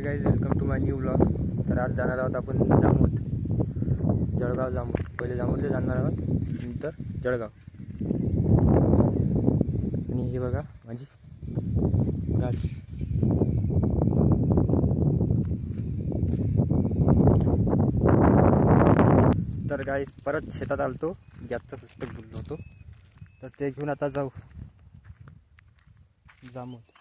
Guys, welcome to my new blog. तर आज जाणार आहोत आपण जामोद, जळगाव जामोद. पहिले जामोदला जाणार आहोत, नंतर जळगाव. आणि हे बघा माझी गाडी. तर गाइस परत शेतात आलतो, गॅसचं पुस्तक भुललो होतो, तर ते घेऊन आता जाऊ जामोद.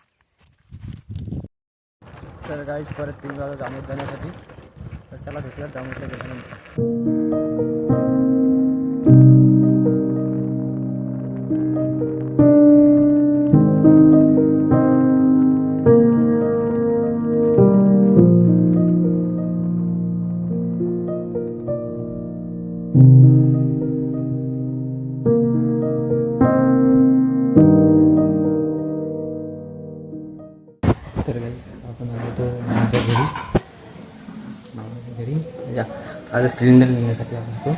तर गाइस परत 3 वाजता जामोद जाण्यासाठी. तर चला भेटूया जामोदला गेल्यानंतर. तर गाइस आपण आलो तो माझ्या घरी या आज सिलेंडर नेण्यासाठी आलो होतो.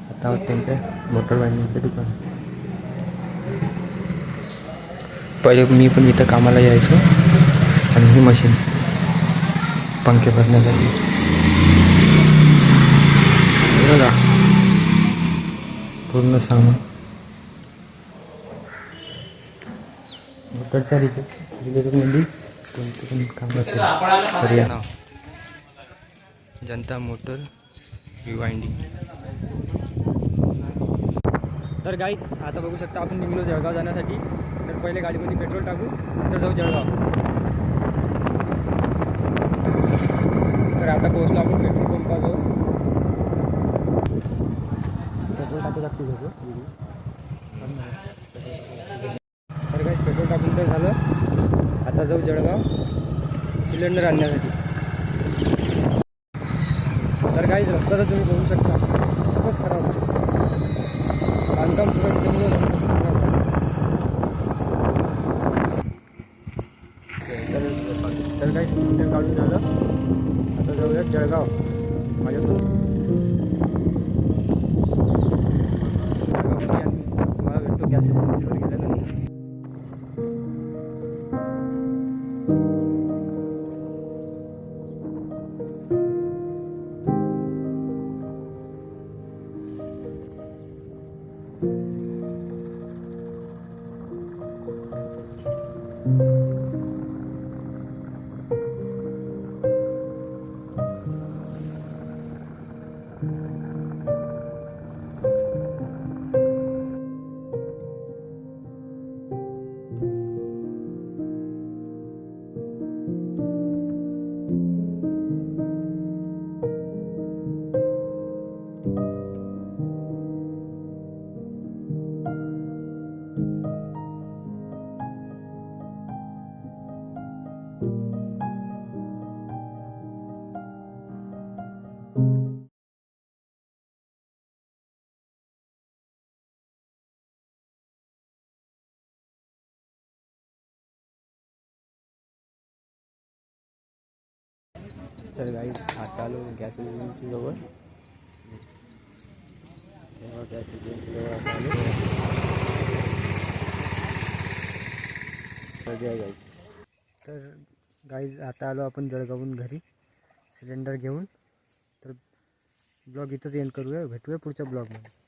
आता त्यांच्या मोटर वाढण्याचं दुकान. पहिले मी पण इथं कामाला यायचो. आणि ही मशीन पंखे भरण्यासाठी बघा, पूर्ण सामान मोटरच्या रिलेटेडमध्ये कोणतं पण काम असेल तर या नाव जनता मोटर रिवाइंडिंग. तर गाईज आता बघू शकता आपण निघलो जळगाव जाण्यासाठी. तर पहिले गाडीमध्ये पेट्रोल टाकू, नंतर जाऊ जळगाव. तर आता पोहोचलो आपण पेट्रोल पंपाजवळ. पेट्रोल टाकू लागते झोप. तर गाईज पेट्रोल टाकून तर झालं. आता जाऊ जळगाव सिलेंडर आणण्यासाठी. तर गाईज रस्ता तर तुम्ही बघू शकता खूपच खराब आहे. बांधकाम सुरू असल्यामुळे तर काही सिलेंडर काढून झालं. आता जाऊयात जळगाव माझ्यासोबत. जळगावमध्ये मला भेटतो गॅस एजन्सीवर गेल्यानंतर. तर गाईज आता आलो गॅस एजन्सी जवळ. गॅस एजन्सी जवळ आता आलो. तर गाईज आता आलो आपण जळगावून घरी सिलेंडर घेऊन. तर ब्लॉग इथंच एंड करूया, भेटूया पुढच्या ब्लॉगमध्ये.